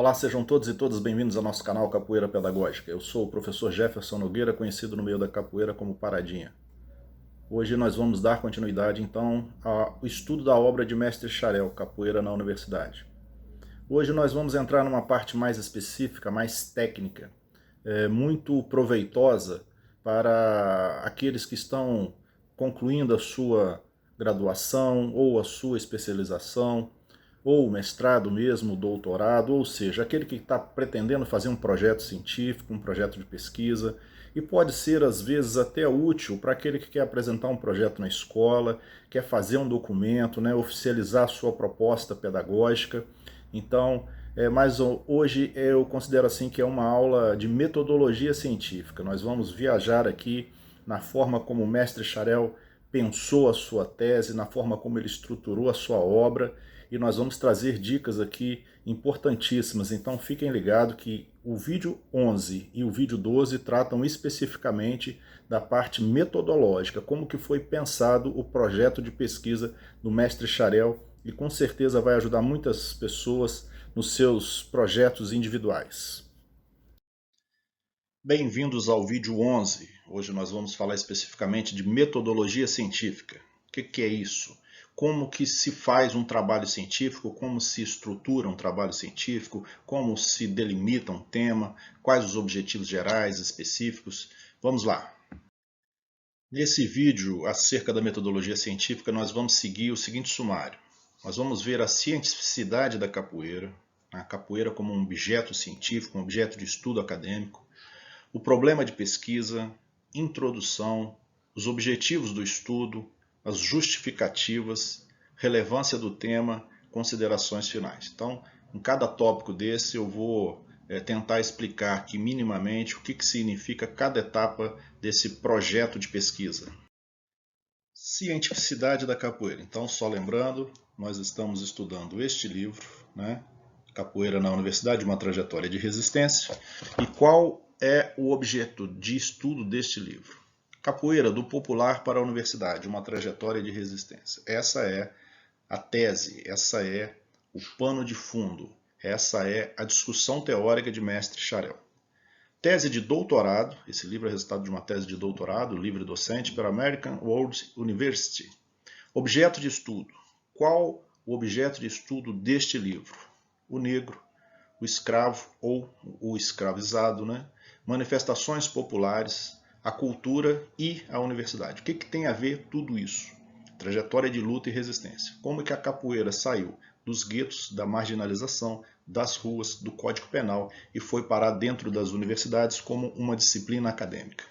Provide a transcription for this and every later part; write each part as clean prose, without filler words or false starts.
Olá, sejam todos e todas bem-vindos ao nosso canal Capoeira Pedagógica. Eu sou o professor Jefferson Nogueira, conhecido no meio da capoeira como Paradinha. Hoje nós vamos dar continuidade, então, ao estudo da obra de Mestre Xarel, Capoeira na Universidade. Hoje nós vamos entrar numa parte mais específica, mais técnica, muito proveitosa para aqueles que estão concluindo a sua graduação ou a sua especialização, ou mestrado mesmo, doutorado, ou seja, aquele que está pretendendo fazer um projeto científico, um projeto de pesquisa, e pode ser às vezes até útil para aquele que quer apresentar um projeto na escola, quer fazer um documento, né, oficializar a sua proposta pedagógica. Então, mas hoje eu considero assim que é uma aula de metodologia científica. Nós vamos viajar aqui na forma como o mestre Xarel pensou a sua tese, na forma como ele estruturou a sua obra, e nós vamos trazer dicas aqui importantíssimas. Então fiquem ligados que o vídeo 11 e o vídeo 12 tratam especificamente da parte metodológica, como que foi pensado o projeto de pesquisa do mestre Xarel, e com certeza vai ajudar muitas pessoas nos seus projetos individuais. Bem-vindos ao vídeo 11. Hoje nós vamos falar especificamente de metodologia científica. O que é isso? Como que se faz um trabalho científico, como se estrutura um trabalho científico, como se delimita um tema, quais os objetivos gerais, específicos. Vamos lá. Nesse vídeo acerca da metodologia científica, nós vamos seguir o seguinte sumário. Nós vamos ver a cientificidade da capoeira, a capoeira como um objeto científico, um objeto de estudo acadêmico, o problema de pesquisa, introdução, os objetivos do estudo, as justificativas, relevância do tema, considerações finais. Então, em cada tópico desse eu vou tentar explicar aqui minimamente o que significa cada etapa desse projeto de pesquisa. Cientificidade da capoeira. Então, só lembrando, nós estamos estudando este livro, né? Capoeira na Universidade, uma trajetória de resistência. E qual é o objeto de estudo deste livro? Capoeira do popular para a universidade, uma trajetória de resistência. Essa é a tese, essa é o pano de fundo, essa é a discussão teórica de mestre Xarel. Tese de doutorado, esse livro é resultado de uma tese de doutorado, livre docente, pela American World University. Objeto de estudo. Qual o objeto de estudo deste livro? O negro, o escravo ou o escravizado, né? Manifestações populares, a cultura e a universidade. O que tem a ver tudo isso? Trajetória de luta e resistência. Como que a capoeira saiu dos guetos, da marginalização, das ruas, do Código Penal e foi parar dentro das universidades como uma disciplina acadêmica.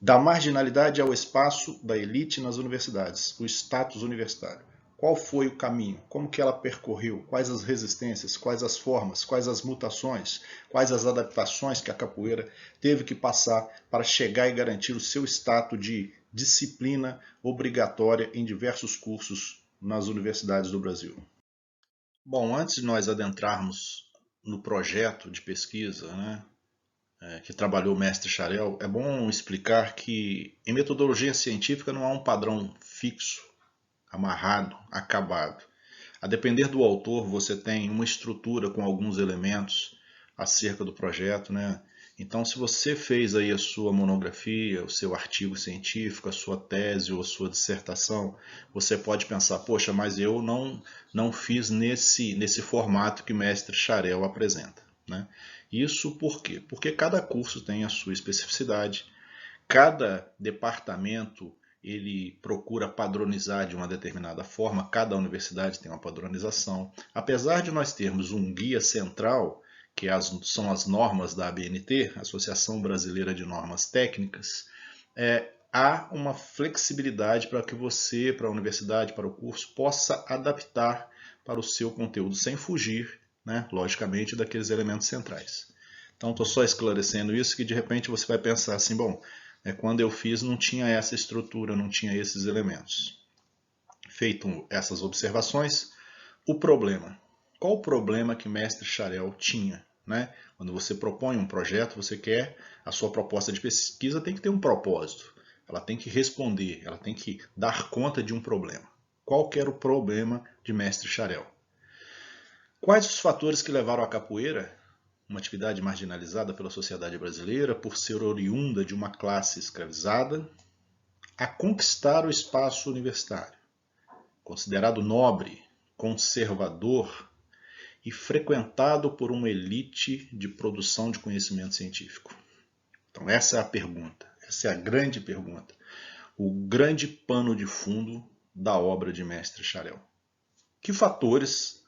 Da marginalidade ao espaço da elite nas universidades, o status universitário. Qual foi o caminho? Como que ela percorreu? Quais as resistências? Quais as formas? Quais as mutações? Quais as adaptações que a capoeira teve que passar para chegar e garantir o seu status de disciplina obrigatória em diversos cursos nas universidades do Brasil? Bom, antes de nós adentrarmos no projeto de pesquisa, né, que trabalhou o mestre Xarel, é bom explicar que em metodologia científica não há um padrão fixo, amarrado, acabado. A depender do autor, você tem uma estrutura com alguns elementos acerca do projeto, né? Então, se você fez aí a sua monografia, o seu artigo científico, a sua tese ou a sua dissertação, você pode pensar, poxa, mas eu não fiz nesse formato que mestre Xarel apresenta, né? Isso por quê? Porque cada curso tem a sua especificidade, cada departamento ele procura padronizar de uma determinada forma, cada universidade tem uma padronização. Apesar de nós termos um guia central, que são as normas da ABNT, Associação Brasileira de Normas Técnicas, há uma flexibilidade para que você, para a universidade, para o curso, possa adaptar para o seu conteúdo, sem fugir, né, logicamente, daqueles elementos centrais. Então, estou só esclarecendo isso, que de repente você vai pensar assim, bom, quando eu fiz não tinha essa estrutura, não tinha esses elementos. Feito essas observações, o problema. Qual o problema que mestre Xarel tinha? Né? Quando você propõe um projeto, você quer, a sua proposta de pesquisa tem que ter um propósito. Ela tem que responder, ela tem que dar conta de um problema. Qual que era o problema de mestre Xarel? Quais os fatores que levaram a capoeira, uma atividade marginalizada pela sociedade brasileira por ser oriunda de uma classe escravizada, a conquistar o espaço universitário, considerado nobre, conservador e frequentado por uma elite de produção de conhecimento científico? Então essa é a pergunta, essa é a grande pergunta, o grande pano de fundo da obra de Mestre Charel. Que fatores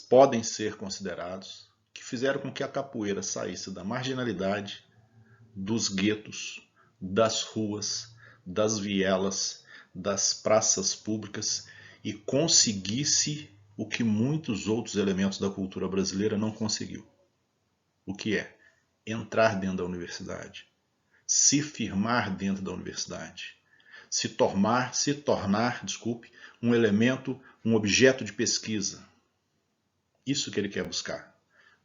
podem ser considerados que fizeram com que a capoeira saísse da marginalidade, dos guetos, das ruas, das vielas, das praças públicas e conseguisse o que muitos outros elementos da cultura brasileira não conseguiu? O que é? Entrar dentro da universidade, se firmar dentro da universidade, se tornar, um elemento, um objeto de pesquisa. Isso que ele quer buscar.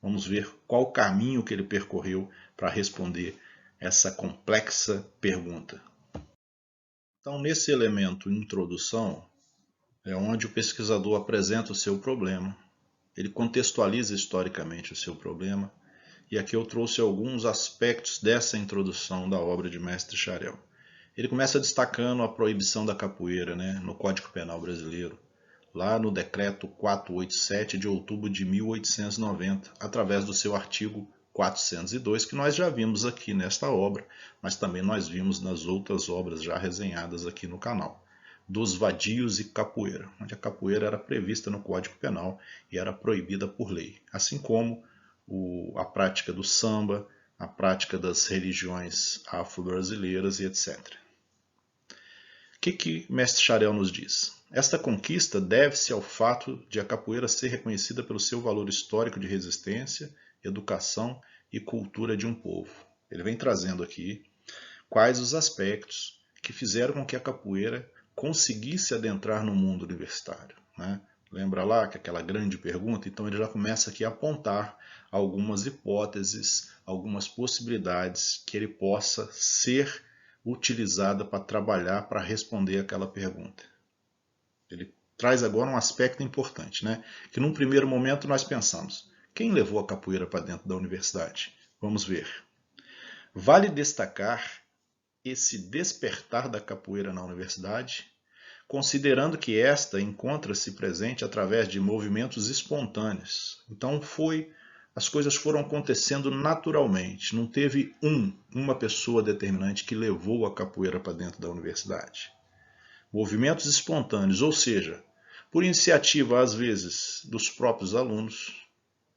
Vamos ver qual o caminho que ele percorreu para responder essa complexa pergunta. Então, nesse elemento introdução, é onde o pesquisador apresenta o seu problema, ele contextualiza historicamente o seu problema, e aqui eu trouxe alguns aspectos dessa introdução da obra de Mestre Charel. Ele começa destacando a proibição da capoeira, no Código Penal brasileiro, lá no Decreto 487 de outubro de 1890, através do seu artigo 402, que nós já vimos aqui nesta obra, mas também nós vimos nas outras obras já resenhadas aqui no canal, dos vadios e capoeira, onde a capoeira era prevista no Código Penal e era proibida por lei, assim como a prática do samba, a prática das religiões afro-brasileiras e etc. O que Mestre Charel nos diz? Esta conquista deve-se ao fato de a capoeira ser reconhecida pelo seu valor histórico de resistência, educação e cultura de um povo. Ele vem trazendo aqui quais os aspectos que fizeram com que a capoeira conseguisse adentrar no mundo universitário. Lembra lá que aquela grande pergunta? Então ele já começa aqui a apontar algumas hipóteses, algumas possibilidades que ele possa ser utilizada para trabalhar, para responder aquela pergunta. Ele traz agora um aspecto importante, que num primeiro momento nós pensamos, quem levou a capoeira para dentro da universidade? Vamos ver. Vale destacar esse despertar da capoeira na universidade, considerando que esta encontra-se presente através de movimentos espontâneos. Então as coisas foram acontecendo naturalmente, não teve uma pessoa determinante que levou a capoeira para dentro da universidade. Movimentos espontâneos, ou seja, por iniciativa às vezes dos próprios alunos,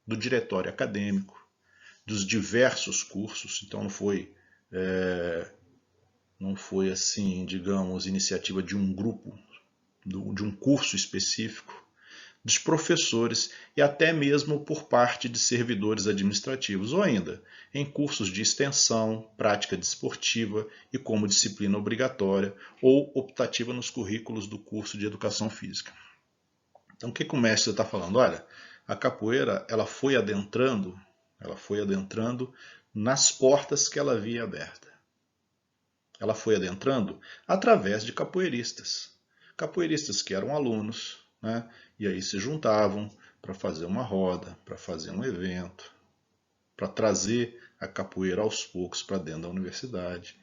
do diretório acadêmico, dos diversos cursos, então não foi assim, digamos, iniciativa de um grupo, de um curso específico, dos professores e até mesmo por parte de servidores administrativos, ou ainda em cursos de extensão, prática desportiva e como disciplina obrigatória ou optativa nos currículos do curso de educação física. Então o que o mestre está falando? Olha, a capoeira ela foi adentrando nas portas que ela havia aberta. Ela foi adentrando através de capoeiristas. Capoeiristas que eram alunos, e aí se juntavam para fazer uma roda, para fazer um evento, para trazer a capoeira aos poucos para dentro da universidade.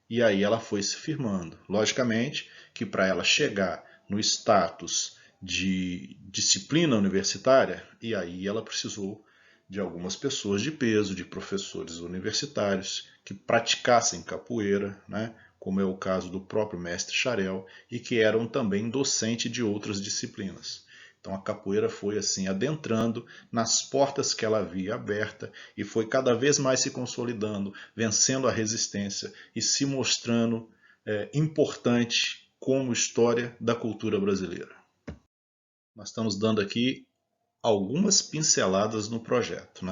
E aí ela foi se firmando. Logicamente que para ela chegar no status de disciplina universitária, e aí ela precisou de algumas pessoas de peso, de professores universitários que praticassem capoeira, como é o caso do próprio Mestre Charel, e que eram também docentes de outras disciplinas. Então a capoeira foi assim adentrando nas portas que ela havia aberta e foi cada vez mais se consolidando, vencendo a resistência e se mostrando importante como história da cultura brasileira. Nós estamos dando aqui algumas pinceladas no projeto.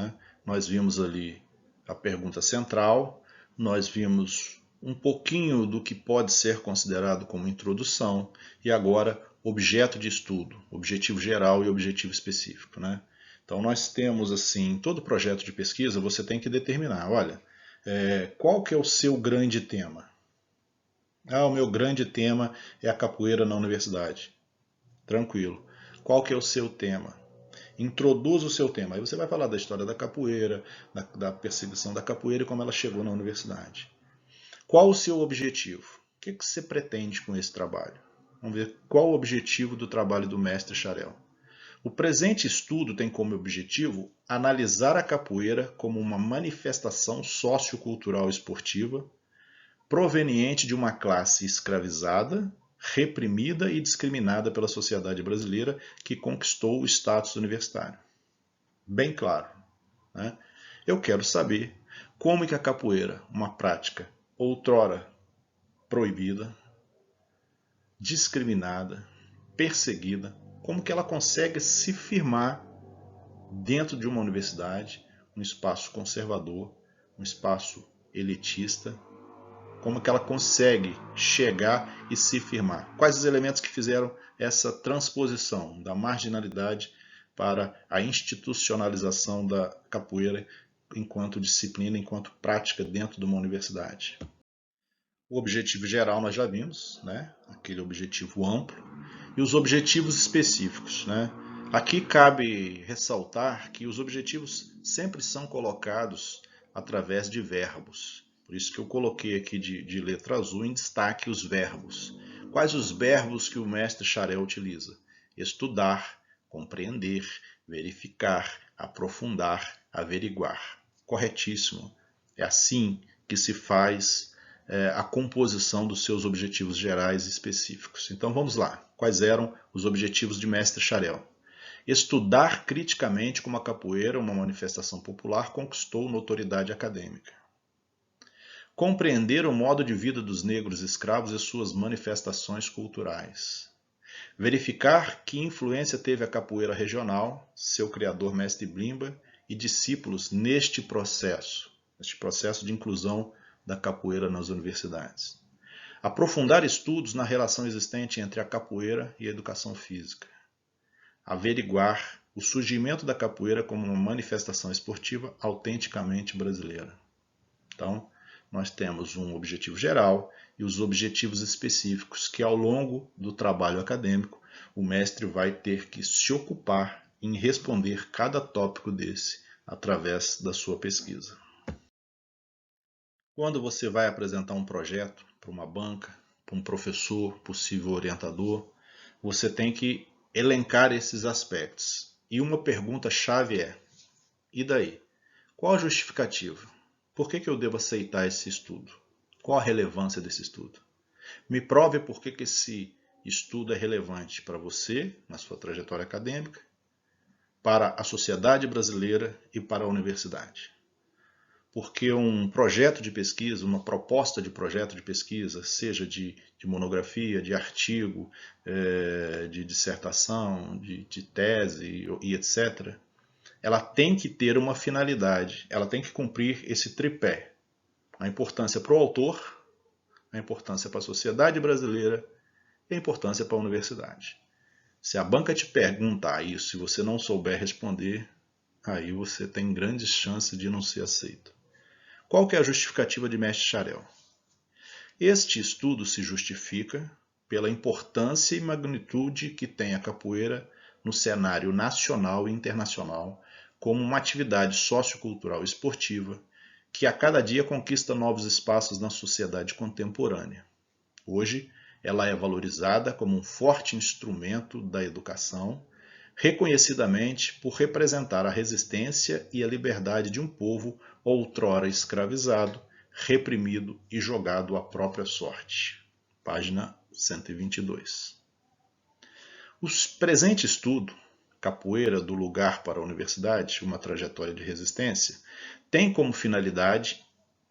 Nós vimos ali a pergunta central, nós vimos um pouquinho do que pode ser considerado como introdução e agora objeto de estudo, objetivo geral e objetivo específico. Então nós temos assim, todo projeto de pesquisa você tem que determinar, olha, qual que é o seu grande tema? O meu grande tema é a capoeira na universidade. Tranquilo. Qual que é o seu tema? Introduza o seu tema. Aí você vai falar da história da capoeira, da perseguição da capoeira e como ela chegou na universidade. Qual o seu objetivo? O que você pretende com esse trabalho? Vamos ver qual o objetivo do trabalho do mestre Charel. O presente estudo tem como objetivo analisar a capoeira como uma manifestação sociocultural esportiva proveniente de uma classe escravizada, reprimida e discriminada pela sociedade brasileira que conquistou o status universitário. Bem claro, né? Eu quero saber como que a capoeira, uma prática outrora proibida, discriminada, perseguida, como que ela consegue se firmar dentro de uma universidade, um espaço conservador, um espaço elitista, como que ela consegue chegar e se firmar. Quais os elementos que fizeram essa transposição da marginalidade para a institucionalização da capoeira enquanto disciplina, enquanto prática dentro de uma universidade. O objetivo geral nós já vimos, né? Aquele objetivo amplo, e os objetivos específicos, né? Aqui cabe ressaltar que os objetivos sempre são colocados através de verbos. Por isso que eu coloquei aqui de letra azul em destaque os verbos. Quais os verbos que o mestre Charel utiliza? Estudar, compreender, verificar, aprofundar, averiguar. Corretíssimo. É assim que se faz a composição dos seus objetivos gerais e específicos. Então vamos lá. Quais eram os objetivos de mestre Charel? Estudar criticamente como a capoeira, uma manifestação popular, conquistou notoriedade acadêmica. Compreender o modo de vida dos negros escravos e suas manifestações culturais. Verificar que influência teve a capoeira regional, seu criador mestre Blimba e discípulos neste processo de inclusão da capoeira nas universidades. Aprofundar estudos na relação existente entre a capoeira e a educação física. Averiguar o surgimento da capoeira como uma manifestação esportiva autenticamente brasileira. Então, nós temos um objetivo geral e os objetivos específicos que, ao longo do trabalho acadêmico, o mestre vai ter que se ocupar em responder cada tópico desse através da sua pesquisa. Quando você vai apresentar um projeto para uma banca, para um professor, possível orientador, você tem que elencar esses aspectos. E uma pergunta-chave é: e daí? Qual a justificativa? Por que eu devo aceitar esse estudo? Qual a relevância desse estudo? Me prove por que esse estudo é relevante para você, na sua trajetória acadêmica, para a sociedade brasileira e para a universidade. Porque um projeto de pesquisa, uma proposta de projeto de pesquisa, seja de monografia, de artigo, de dissertação, de tese e etc., ela tem que ter uma finalidade, ela tem que cumprir esse tripé. A importância para o autor, a importância para a sociedade brasileira e a importância para a universidade. Se a banca te perguntar isso e você não souber responder, aí você tem grandes chances de não ser aceito. Qual que é a justificativa de mestre Charel? Este estudo se justifica pela importância e magnitude que tem a capoeira no cenário nacional e internacional como uma atividade sociocultural esportiva que a cada dia conquista novos espaços na sociedade contemporânea. Hoje, ela é valorizada como um forte instrumento da educação, reconhecidamente por representar a resistência e a liberdade de um povo outrora escravizado, reprimido e jogado à própria sorte. Página 122. O presente estudo, Capoeira do Lugar para a Universidade, uma trajetória de resistência, tem como finalidade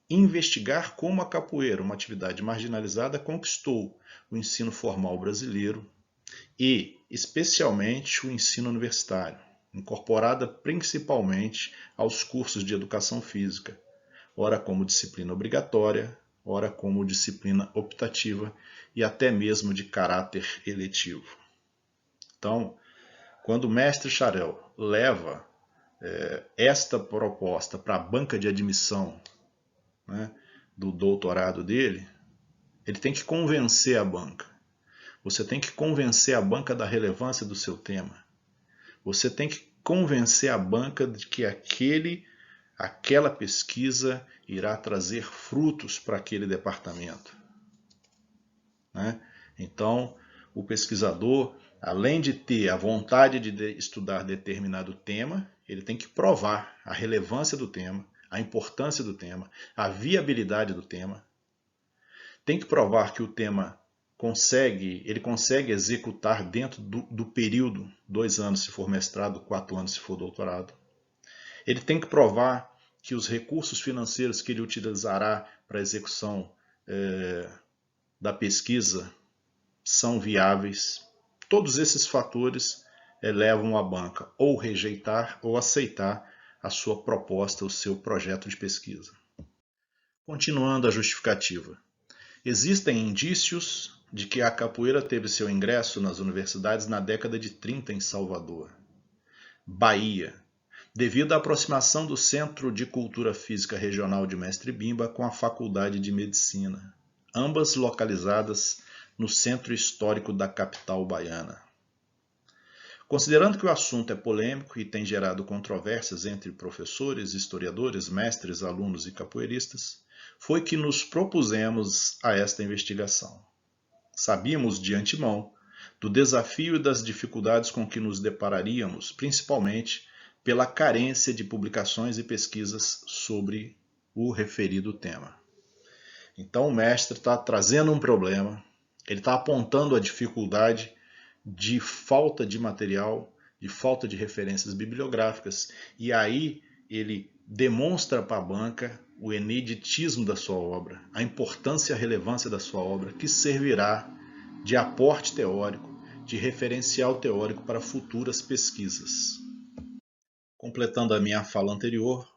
investigar como a capoeira, uma atividade marginalizada, conquistou o ensino formal brasileiro e, especialmente, o ensino universitário, incorporada principalmente aos cursos de educação física, ora como disciplina obrigatória, ora como disciplina optativa e até mesmo de caráter eletivo. Então, quando o mestre Charel leva esta proposta para a banca de admissão, né, do doutorado dele, ele tem que convencer a banca. Você tem que convencer a banca da relevância do seu tema. Você tem que convencer a banca de que aquela pesquisa irá trazer frutos para aquele departamento, né? Então, o pesquisador, além de ter a vontade de estudar determinado tema, ele tem que provar a relevância do tema, a importância do tema, a viabilidade do tema. Tem que provar que o tema ele consegue executar dentro do período, 2 anos se for mestrado, 4 anos se for doutorado. Ele tem que provar que os recursos financeiros que ele utilizará para a execução da pesquisa são viáveis. Todos esses fatores levam a banca ou rejeitar ou aceitar a sua proposta, o seu projeto de pesquisa. Continuando a justificativa. Existem indícios de que a capoeira teve seu ingresso nas universidades na década de 30 em Salvador, Bahia, devido à aproximação do Centro de Cultura Física Regional de Mestre Bimba com a Faculdade de Medicina, ambas localizadas no centro histórico da capital baiana. Considerando que o assunto é polêmico e tem gerado controvérsias entre professores, historiadores, mestres, alunos e capoeiristas, foi que nos propusemos a esta investigação. Sabíamos de antemão do desafio e das dificuldades com que nos depararíamos, principalmente pela carência de publicações e pesquisas sobre o referido tema. Então o mestre está trazendo um problema, ele está apontando a dificuldade de falta de material, de falta de referências bibliográficas, e aí ele demonstra para a banca o ineditismo da sua obra, a importância e a relevância da sua obra, que servirá de aporte teórico, de referencial teórico para futuras pesquisas. Completando a minha fala anterior,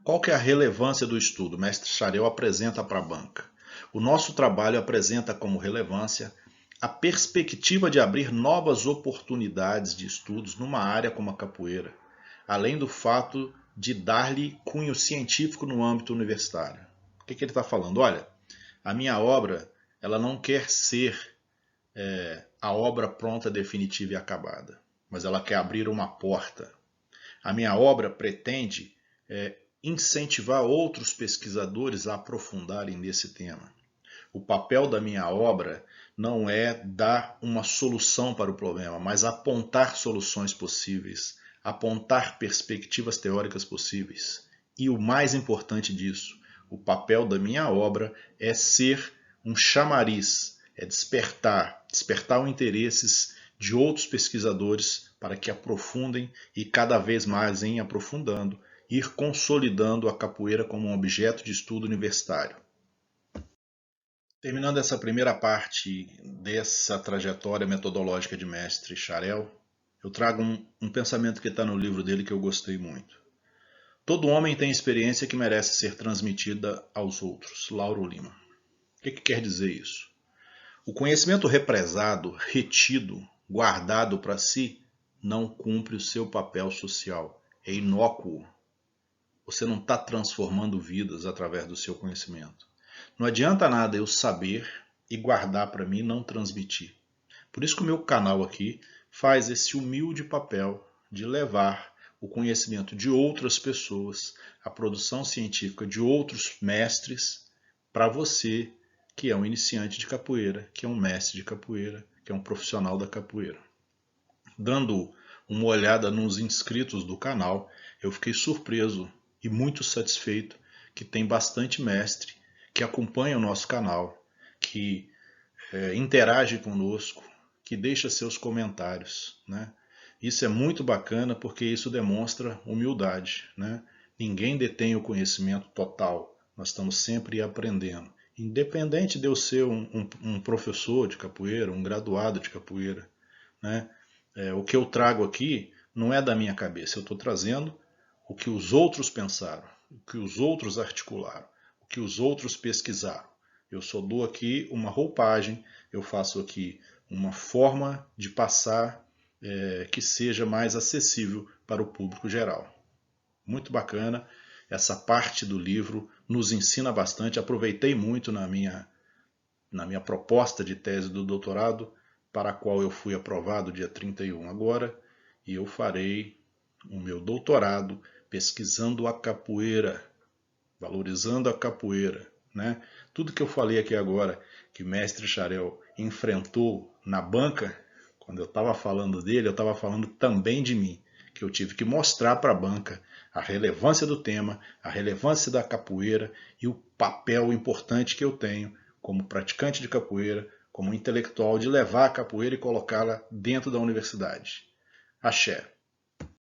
qual que é a relevância do estudo? O mestre Charel apresenta para a banca. O nosso trabalho apresenta como relevância a perspectiva de abrir novas oportunidades de estudos numa área como a capoeira, além do fato de dar-lhe cunho científico no âmbito universitário. O que ele está falando? Olha, a minha obra ela não quer ser a obra pronta, definitiva e acabada, mas ela quer abrir uma porta. A minha obra pretende incentivar outros pesquisadores a aprofundarem nesse tema. O papel da minha obra não é dar uma solução para o problema, mas apontar soluções possíveis, apontar perspectivas teóricas possíveis. E o mais importante disso, o papel da minha obra é ser um chamariz, é despertar os interesses de outros pesquisadores para que aprofundem e cada vez mais em aprofundando, ir consolidando a capoeira como um objeto de estudo universitário. Terminando essa primeira parte dessa trajetória metodológica de mestre Charel, eu trago um pensamento que está no livro dele que eu gostei muito. Todo homem tem experiência que merece ser transmitida aos outros. Lauro Lima. O que quer dizer isso? O conhecimento represado, retido, guardado para si, não cumpre o seu papel social. É inócuo. Você não está transformando vidas através do seu conhecimento. Não adianta nada eu saber e guardar para mim e não transmitir. Por isso que o meu canal aqui faz esse humilde papel de levar o conhecimento de outras pessoas, a produção científica de outros mestres para você que é um iniciante de capoeira, que é um mestre de capoeira, que é um profissional da capoeira. Dando uma olhada nos inscritos do canal, eu fiquei surpreso e muito satisfeito que tem bastante mestre que acompanha o nosso canal, que interage conosco, que deixa seus comentários, né? Isso é muito bacana porque isso demonstra humildade, né? Ninguém detém o conhecimento total, nós estamos sempre aprendendo. Independente de eu ser um professor de capoeira, um graduado de capoeira, né? O que eu trago aqui não é da minha cabeça, eu estou trazendo o que os outros pensaram, o que os outros articularam, o que os outros pesquisaram. Eu só dou aqui uma roupagem, eu faço aqui uma forma de passar que seja mais acessível para o público geral. Muito bacana, essa parte do livro nos ensina bastante, aproveitei muito na minha proposta de tese do doutorado, para a qual eu fui aprovado dia 31 agora, e eu farei o meu doutorado pesquisando a capoeira, valorizando a capoeira, né? Tudo que eu falei aqui agora, que Mestre Xarel enfrentou na banca, quando eu estava falando dele, eu estava falando também de mim, que eu tive que mostrar para a banca a relevância do tema, a relevância da capoeira e o papel importante que eu tenho como praticante de capoeira, como intelectual, de levar a capoeira e colocá-la dentro da universidade. Axé.